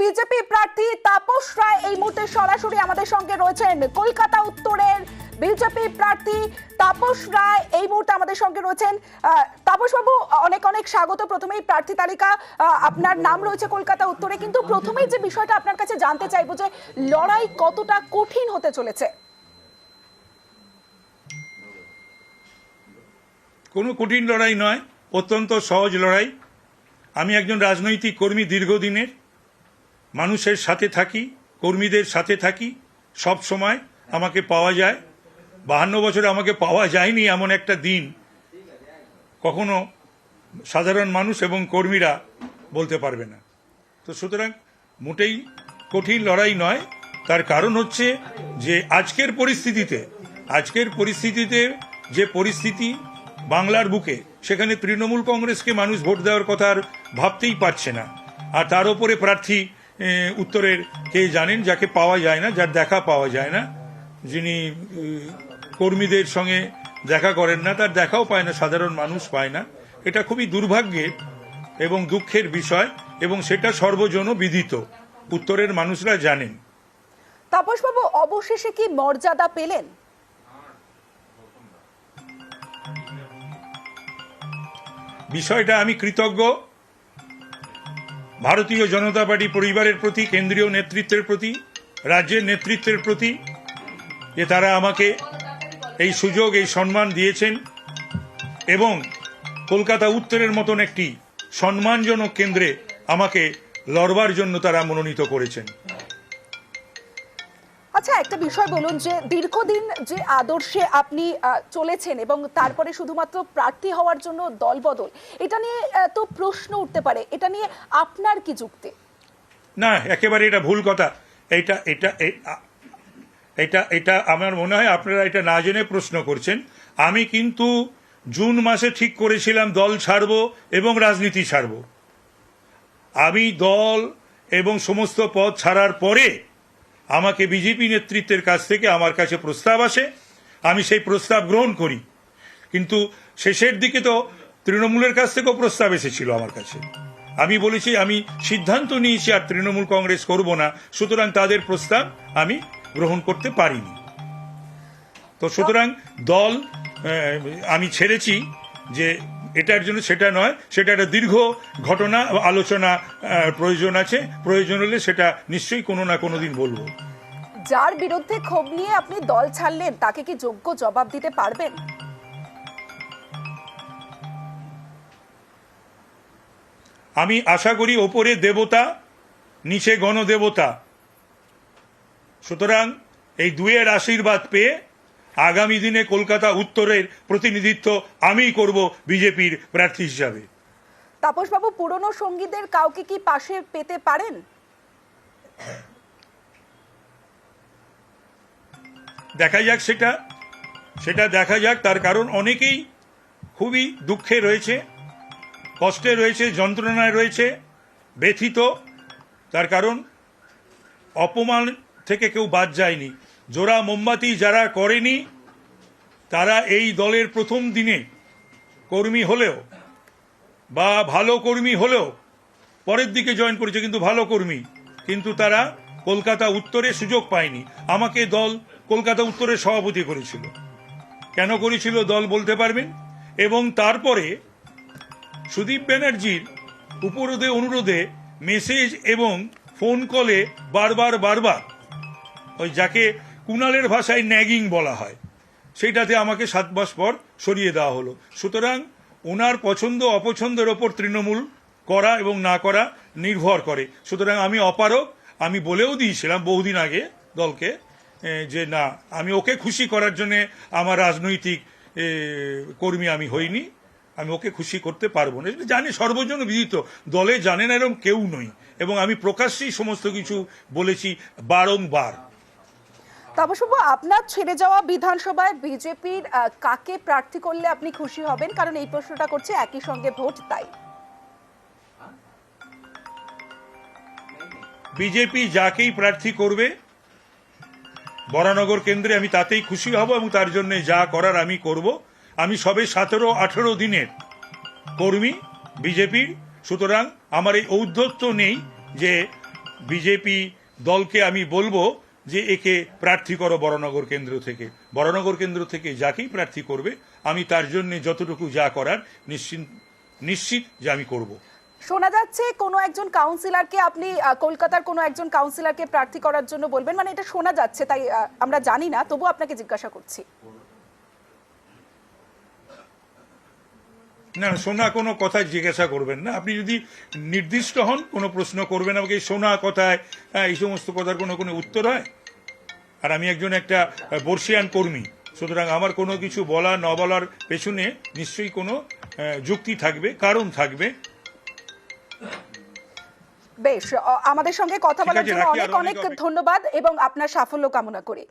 BJP প্রার্থী তাপস রায় এই মুহূর্তে সরাসরি আমাদের সঙ্গে রয়েছেন। কলকাতা উত্তরের বিজেপি প্রার্থী তাপস রায় এই মুহূর্তে আমাদের সঙ্গে রয়েছেন। তাপস বাবু, অনেক অনেক স্বাগত। প্রথমেই প্রার্থী তালিকা আপনার নাম রয়েছে কলকাতা উত্তরে, কিন্তু প্রথমেই যে বিষয়টা আপনার কাছে জানতে চাইবো যে লড়াই কতটা কঠিন হতে চলেছে। কোনো কঠিন লড়াই নয়, অত্যন্ত সহজ লড়াই। আমি একজন রাজনৈতিক কর্মী, দীর্ঘদিনের মানুষের সাথে থাকি, কর্মীদের সাথে থাকি, সব সময় আমাকে পাওয়া যায়। 52 বছরে আমাকে পাওয়া যায়নি এমন একটা দিন কখনো সাধারণ মানুষ এবং কর্মীরা বলতে পারবে না। তো সুতরাং মোটেই কঠিন লড়াই নয়। তার কারণ হচ্ছে যে আজকের পরিস্থিতিতে যে পরিস্থিতি বাংলার বুকে, সেখানে তৃণমূল কংগ্রেসকে মানুষ ভোট দেওয়ার কথা আর ভাবতেই পারছে না। আর তার উপরে প্রার্থী উত্তরের কে জানেন, যাকে পাওয়া যায় না, যার দেখা পাওয়া যায় না, যিনি কর্মীদের সঙ্গে দেখা করেন না, তার দেখাও পায় না, সাধারণ মানুষ পায় না। এটা খুবই দুর্ভাগ্যের এবং দুঃখের বিষয়, এবং সেটা সর্বজনবিদিত, উত্তরের মানুষরা জানেন। তাপস বাবু, অবশেষে কি মর্যাদা পেলেন? বিষয়টা আমি কৃতজ্ঞ ভারতীয় জনতা পার্টি পরিবারের প্রতি, কেন্দ্রীয় নেতৃত্বের প্রতি, রাজ্যের নেতৃত্বের প্রতি, যে তারা আমাকে এই সুযোগ, এই সম্মান দিয়েছেন এবং কলকাতা উত্তরের মতন একটি সম্মানজনক কেন্দ্রে আমাকে লড়বার জন্য তারা মনোনীত করেছেন। আচ্ছা, একটা বিষয় বলুন, যে দীর্ঘদিন যে আদর্শে আপনি চলেছেন এবং তারপরে শুধুমাত্র প্রার্থী হওয়ার জন্য দলবদল, এটা নিয়ে তো প্রশ্ন উঠতে পারে, এটা নিয়ে আপনার কি যুক্তি? না, একেবারে এটা ভুল কথা। এটা এটা এটা এটা আমার মনে হয় আপনারা এটা না জেনে প্রশ্ন করছেন। আমি কিন্তু জুন মাসে ঠিক করেছিলাম দল ছাড়ব এবং রাজনীতি ছাড়ব। আমি দল এবং সমস্ত পদ ছাড়ার পরে আমাকে বিজেপি নেতৃত্বের কাছ থেকে আমার কাছে প্রস্তাব আসে, আমি সেই প্রস্তাব গ্রহণ করি। কিন্তু শেষের দিকে তো তৃণমূলের কাছ থেকেও প্রস্তাব এসেছিল আমার কাছে। আমি বলেছি আমি সিদ্ধান্ত নিয়েছি আর তৃণমূল কংগ্রেস করব না, সুতরাং তাদের প্রস্তাব আমি গ্রহণ করতে পারিনি। তো সুতরাং দল আমি ছেড়েছি, যে এটার জন্য সেটা নয়, সেটা একটা দীর্ঘ ঘটনা, আলোচনা প্রয়োজন আছে। প্রয়োজন হলে সেটা নিশ্চয়ই কোনো না কোনো দিন বলবো। যার বিরুদ্ধে ক্ষোভ নিয়ে আপনি দল ছাড়লেন, তাকে কি যোগ্য জবাব দিতে পারবেন? আমি আশা করি ওপরে দেবতা, নিচে গণদেবতা, সুতরাং এই দুয়ের আশীর্বাদ পেয়ে আগামী দিনে কলকাতা উত্তরের প্রতিনিধিত্ব আমি করব বিজেপির প্রার্থী হিসাবে। তাপস বাবু, পুরনো সঙ্গীদের কাউকে কি পাশে পেতে পারেন? দেখা যাক, সেটা দেখা যাক। তার কারণ অনেকেই খুবই দুঃখে রয়েছে, কষ্টে রয়েছে, যন্ত্রণায় রয়েছে, ব্যথিত। তার কারণ অপমান থেকে কেউ বাদ যায়নি। জোড়া মোমবাতি যারা করেনি, তারা এই দলের প্রথম দিনে কর্মী হলেও বা ভালো কর্মী হলেও পরের দিকে জয়েন করেছে, কিন্তু ভালো কর্মী, কিন্তু তারা কলকাতা উত্তরে সুযোগ পায়নি। আমাকে দল কলকাতা উত্তরের সভাপতি করেছিল। কেন করেছিল দল বলতে পারবেন? এবং তারপরে সুদীপ ব্যানার্জির অনুরোধে মেসেজ এবং ফোন কলে বারবার ওই যাকে কুণালের ভাষায় ন্যাগিং বলা হয়, সেইটাতে আমাকে 7 মাস পর সরিয়ে দেওয়া হলো। সুতরাং ওনার পছন্দ অপছন্দের ওপর তৃণমূল করা এবং না করা নির্ভর করে। সুতরাং আমি অপারগ। আমি বলেও দিয়েছিলাম বহুদিন আগে দলকে যে না, আমি ওকে খুশি করার জন্যে আমার রাজনৈতিক কর্মী আমি হইনি, আমি ওকে খুশি করতে পারবো না। জানি, সর্বজন বিদিত, দলে জানেন এরকম কেউ নই, এবং আমি প্রকাশ্যেই সমস্ত কিছু বলেছি বারংবার। তাপসবাবু, আপনার ছেড়ে যাওয়া বিধানসভায় বিজেপির কাকে প্রার্থী করলে আপনি খুশি হবেন? কারণ এই প্রশ্নটা করছে একই সঙ্গে ভোট, তাই। বিজেপি যাকেই প্রার্থী করবে বরানগর কেন্দ্রে, আমি তাতেই খুশি হব এবং তার জন্য যা করার আমি করব। আমি সবে 17-18 দিনের কর্মী বিজেপির, সুতরাং আমার এই ঔদ্ধত্য নেই যে বিজেপি দলকে আমি বলবো যে একে প্রার্থী করো বড়নগর কেন্দ্র থেকে। বড়নগর কেন্দ্র থেকে যাকেই প্রার্থী করবে আমি তার জন্য যতটুকু যা করার নিশ্চিত যে আমি করব। শোনা যাচ্ছে কোনো একজন কাউন্সিলরকে আপনি কলকাতার কোনো একজন কাউন্সিলরকে প্রার্থী করার জন্য বলবেন, মানে এটা শোনা যাচ্ছে, তাই আমরা জানি না, তবু আপনাকে জিজ্ঞাসা করছি। না, শোনা কোনো কথা জিজ্ঞাসা করবেন না। আপনি যদি নির্দিষ্ট হন কোনো প্রশ্ন করবেন আমাকে, শোনা কথায় এই সমস্ত কথার কোনো উত্তর হয়? আর আমি একটা বর্ষিয়ান কর্মী, সুতরাং আমার কোনো কিছু বলা না বলার পেছনে নিশ্চয়ই কোনো যুক্তি থাকবে, কারণ থাকবে। বেশ, আমাদের সঙ্গে কথা বলার জন্য অনেক অনেক ধন্যবাদ এবং আপনার সাফল্য কামনা করি।